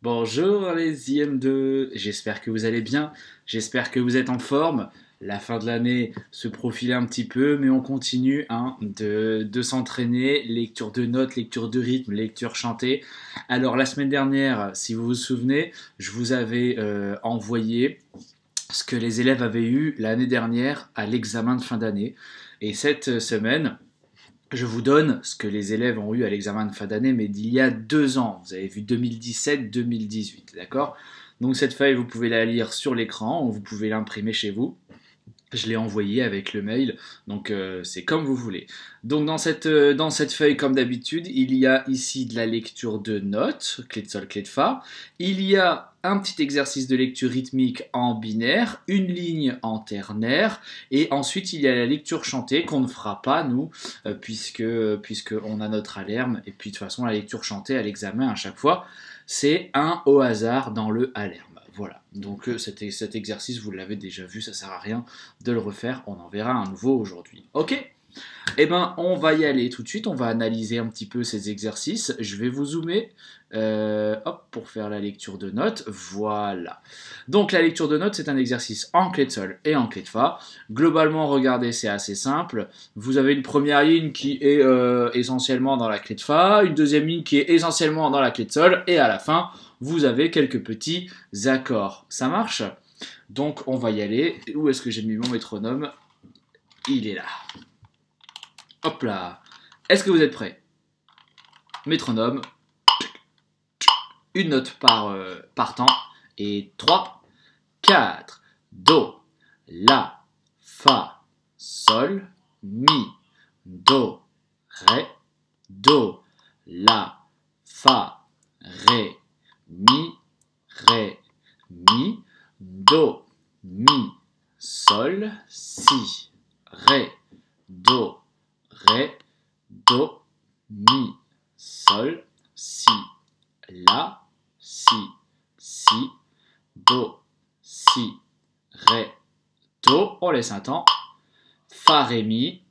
Bonjour les IM2, j'espère que vous allez bien, j'espère que vous êtes en forme. La fin de l'année se profile un petit peu, mais on continue de s'entraîner. Lecture de notes, lecture de rythme, lecture chantée. Alors la semaine dernière, si vous vous souvenez, je vous avais envoyé ce que les élèves avaient eu l'année dernière à l'examen de fin d'année. Et cette semaine, je vous donne ce que les élèves ont eu à l'examen de fin d'année, mais d'il y a 2 ans. Vous avez vu 2017-2018, d'accord? Donc cette feuille, vous pouvez la lire sur l'écran, ou vous pouvez l'imprimer chez vous. Je l'ai envoyé avec le mail, donc c'est comme vous voulez. Donc dans cette feuille, comme d'habitude, il y a ici de la lecture de notes, clé de sol, clé de fa. Il y a un petit exercice de lecture rythmique en binaire, une ligne en ternaire, et ensuite il y a la lecture chantée qu'on ne fera pas, nous, puisque on a notre alerme, et puis de toute façon la lecture chantée à l'examen à chaque fois, c'est un au hasard dans le alerme. Voilà, donc cet exercice, vous l'avez déjà vu, ça sert à rien de le refaire, on en verra un nouveau aujourd'hui. Ok? Eh ben, on va y aller tout de suite, on va analyser un petit peu ces exercices. Je vais vous zoomer, hop, pour faire la lecture de notes, voilà. Donc la lecture de notes, c'est un exercice en clé de sol et en clé de fa. Globalement, regardez, c'est assez simple. Vous avez une première ligne qui est essentiellement dans la clé de fa, une deuxième ligne qui est essentiellement dans la clé de sol, et à la fin, vous avez quelques petits accords. Ça marche? Donc on va y aller. Où est-ce que j'ai mis mon métronome? Il est là. Hop là. Est-ce que vous êtes prêts? Métronome. Une note par temps. Et 3, 4. Do, la, fa, sol, mi, do, ré, do, la, fa, ré, mi, do, mi, sol, si, ré, do, mi, sol, si, la, si, do, si, ré, do. On laisse un temps. Fa, ré, mi,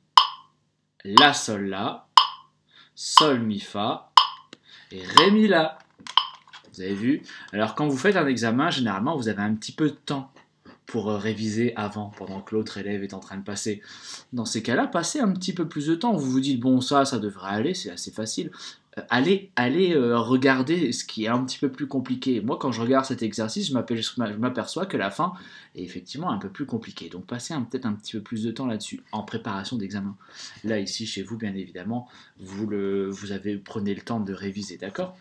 la, sol, la, sol, mi, fa, et ré, mi, la. Vous avez vu? Alors quand vous faites un examen, généralement vous avez un petit peu de temps pour réviser avant, pendant que l'autre élève est en train de passer. Dans ces cas-là, passez un petit peu plus de temps. Vous vous dites, bon, ça devrait aller, c'est assez facile. Allez regarder ce qui est un petit peu plus compliqué. Moi, quand je regarde cet exercice, je m'aperçois que la fin est effectivement un peu plus compliquée. Donc, passez peut-être un petit peu plus de temps là-dessus, en préparation d'examen. Là, ici, chez vous, bien évidemment, prenez le temps de réviser, d'accord?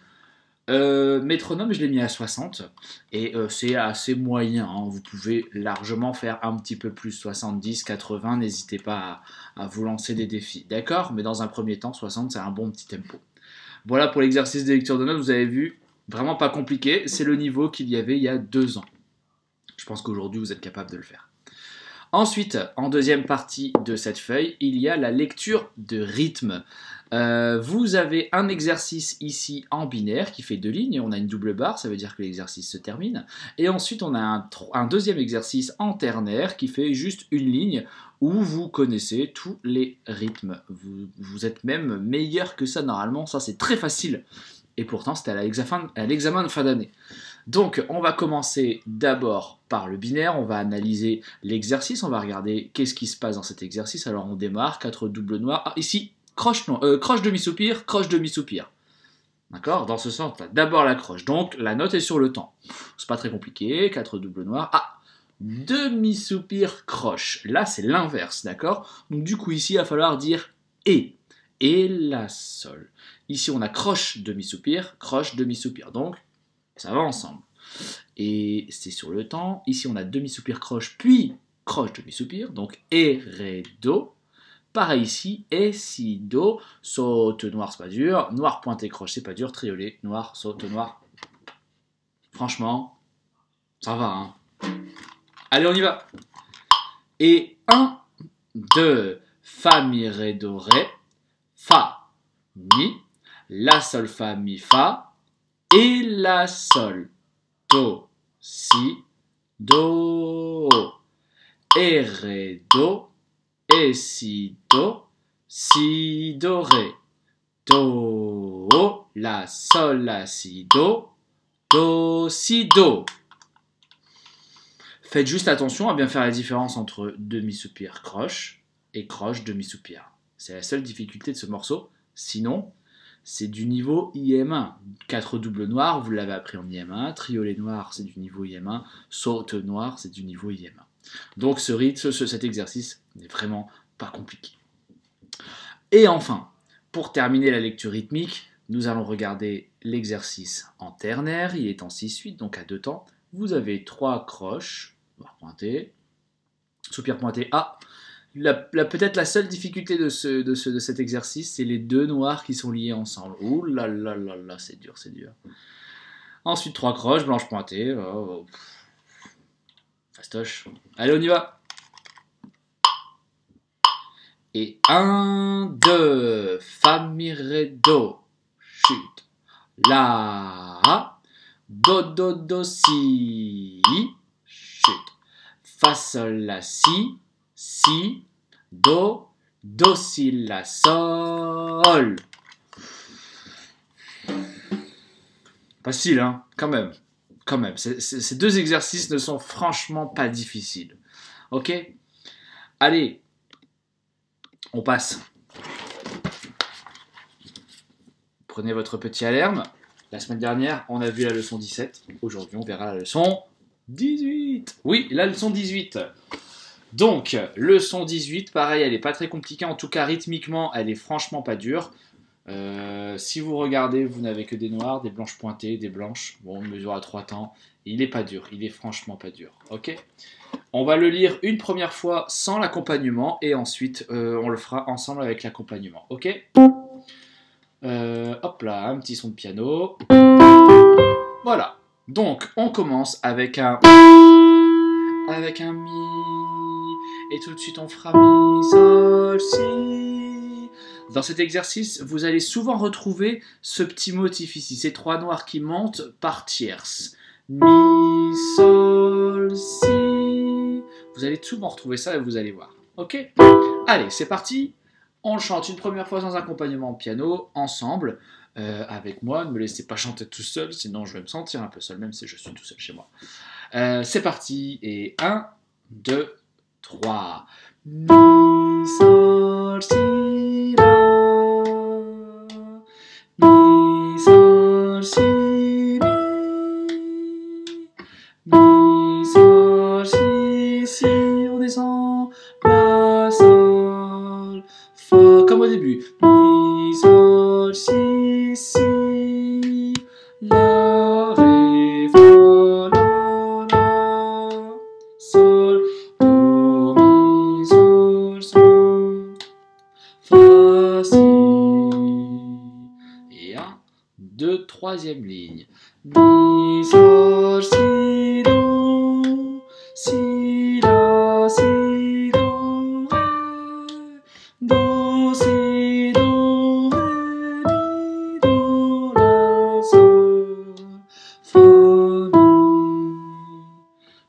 Métronome, je l'ai mis à 60 et c'est assez moyen, hein. Vous pouvez largement faire un petit peu plus, 70, 80, n'hésitez pas à vous lancer des défis, d'accord? Mais dans un premier temps, 60 c'est un bon petit tempo. Voilà pour l'exercice de lecture de notes, vous avez vu, vraiment pas compliqué, c'est le niveau qu'il y avait il y a 2 ans. Je pense qu'aujourd'hui vous êtes capable de le faire. Ensuite, en deuxième partie de cette feuille, il y a la lecture de rythme. Vous avez un exercice ici en binaire qui fait 2 lignes, on a une double barre, ça veut dire que l'exercice se termine. Et ensuite, on a un deuxième exercice en ternaire qui fait juste une ligne où vous connaissez tous les rythmes. Vous êtes même meilleur que ça normalement, ça c'est très facile. Et pourtant, c'était à l'examen de fin d'année. Donc, on va commencer d'abord par le binaire, on va analyser l'exercice, on va regarder qu'est-ce qui se passe dans cet exercice. Alors, on démarre, 4 doubles noirs. Ah, ici, croche demi-soupir, croche demi-soupir. D'accord? Dans ce sens, d'abord la croche. Donc, la note est sur le temps. C'est pas très compliqué, 4 doubles noirs. Ah, demi-soupir, croche. Là, c'est l'inverse, d'accord? Donc, du coup, ici, il va falloir dire et. Et la sol. Ici, on a croche demi-soupir, donc ça va ensemble. Et c'est sur le temps. Ici, on a demi-soupir, croche, puis croche demi-soupir, donc et, ré, do. Pareil ici, et, si, do, saute noir, c'est pas dur, noir, pointé, croche, c'est pas dur, triolet, noir, saute noir. Franchement, ça va, hein. Allez, on y va. Et 1, 2, fa, mi, ré, do, ré, fa, mi, la, sol, fa, mi, fa, et la, sol, do, si, do, et, ré, do, et, si, do, ré, do, la, sol, la, si, do, do, si, do. Faites juste attention à bien faire la différence entre demi-soupir, croche et croche, demi-soupir. C'est la seule difficulté de ce morceau. Sinon, c'est du niveau IM1. 4 doubles noirs, vous l'avez appris en IM1. Triolet noir, c'est du niveau IM1. Saute noir, c'est du niveau IM1. Donc ce rythme, cet exercice n'est vraiment pas compliqué. Et enfin, pour terminer la lecture rythmique, nous allons regarder l'exercice en ternaire. Il est en 6-8, donc à 2 temps. Vous avez 3 croches, noir pointé, soupir pointé. Ah, peut-être la seule difficulté de cet exercice, c'est les 2 noirs qui sont liés ensemble. Ouh là là là là, c'est dur, c'est dur. Ensuite, 3 croches, blanche pointée. Oh. Fastoche. Allez, on y va. Et 1, 2, fa, mi, ré, do, chute, la, do, do, do, si, chute, fa, sol, la, si, do, do, si, la, sol. Facile, hein, quand même. Ces 2 exercices ne sont franchement pas difficiles. Ok? Allez. On passe. Prenez votre petit alarme. La semaine dernière, on a vu la leçon 17. Aujourd'hui, on verra la leçon 18. Oui, la leçon 18. Donc, leçon 18, pareil, elle n'est pas très compliquée. En tout cas, rythmiquement, elle est franchement pas dure. Si vous regardez, vous n'avez que des noirs, des blanches pointées, des blanches. Bon, on mesure à 3 temps. Il n'est pas dur. Il est franchement pas dur. Ok ? On va le lire une première fois sans l'accompagnement et ensuite on le fera ensemble avec l'accompagnement. Ok ? Hop là, un petit son de piano. Voilà. Donc on commence avec un mi et tout de suite on fera mi, sol, si. Dans cet exercice, vous allez souvent retrouver ce petit motif ici, ces 3 noirs qui montent par tierces. Mi, sol, si. Vous allez souvent retrouver ça et vous allez voir. Ok ? Allez, c'est parti. On le chante une première fois sans accompagnement au piano, ensemble, avec moi. Ne me laissez pas chanter tout seul, sinon je vais me sentir un peu seul, même si je suis tout seul chez moi. C'est parti. Et 1, 2, 3. Mi, sol, si, la. Mi, sol, si. Mi, sol, si, si, on descend, la, sol, fa, comme au début. Mi, sol, si, si, la, ré, fa, la, sol, do, mi, sol, fa, si. Et 1, 2, troisième ligne. Mi, sol, si, do, si, la, si, do, ré, do, si, do, ré, mi, do, la, sol, fa, mi.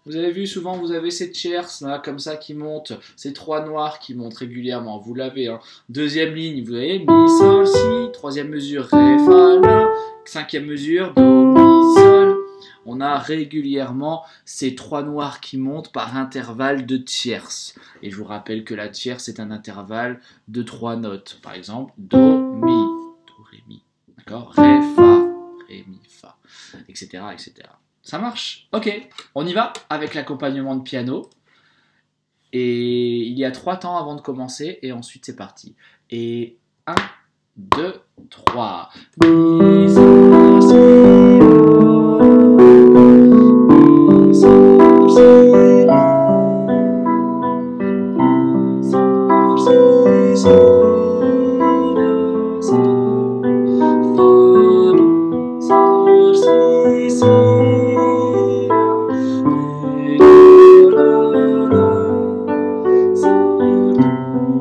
Vous avez vu, souvent vous avez ces tierces là, comme ça, qui montent, ces 3 noirs qui montent régulièrement, vous l'avez, hein. Deuxième ligne, vous avez mi, sol, si, troisième mesure, ré, fa, la, cinquième mesure, do, mi, sol. On a régulièrement ces 3 noirs qui montent par intervalle de tierces. Et je vous rappelle que la tierce est un intervalle de 3 notes. Par exemple, do, mi, do, ré, mi. D'accord ? Ré, mi, fa, etc., etc. Ça marche ? Ok, on y va avec l'accompagnement de piano. Et il y a 3 temps avant de commencer. Et ensuite, c'est parti. Et 1, 2, 3. Mi, sol, si, mi, sol, si, la, mi, sol, si, si, la, sol, fa, mi, sol, si, si, la, ré, do, la, la, sol, do,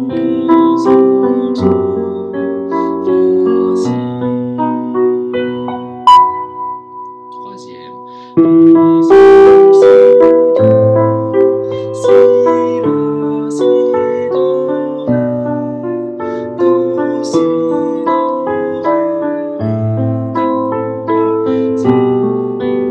mi, sol, sol, fa, si. Troisième. Mi, sol, si, do, si, la, si, do, ré, do, si, do, ré, mi, do, la, sol,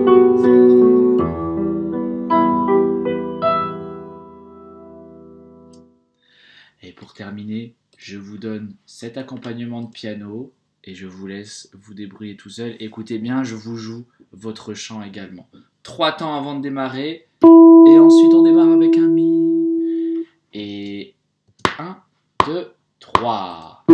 Je vous donne cet accompagnement de piano et je vous laisse vous débrouiller tout seul. Écoutez bien, je vous joue votre chant également. 3 temps avant de démarrer et ensuite on démarre avec un mi. Et 1, 2, 3.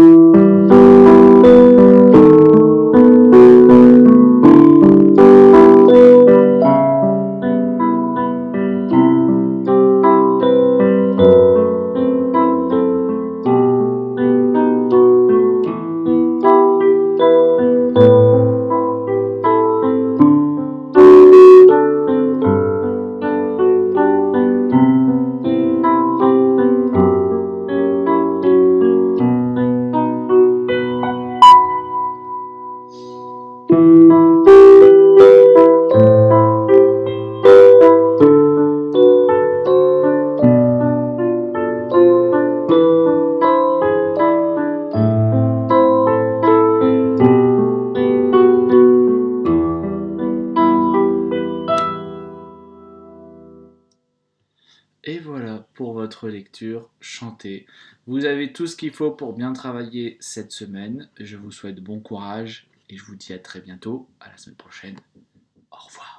Et voilà pour votre lecture chantée. Vous avez tout ce qu'il faut pour bien travailler cette semaine. Je vous souhaite bon courage et je vous dis à très bientôt, à la semaine prochaine. Au revoir.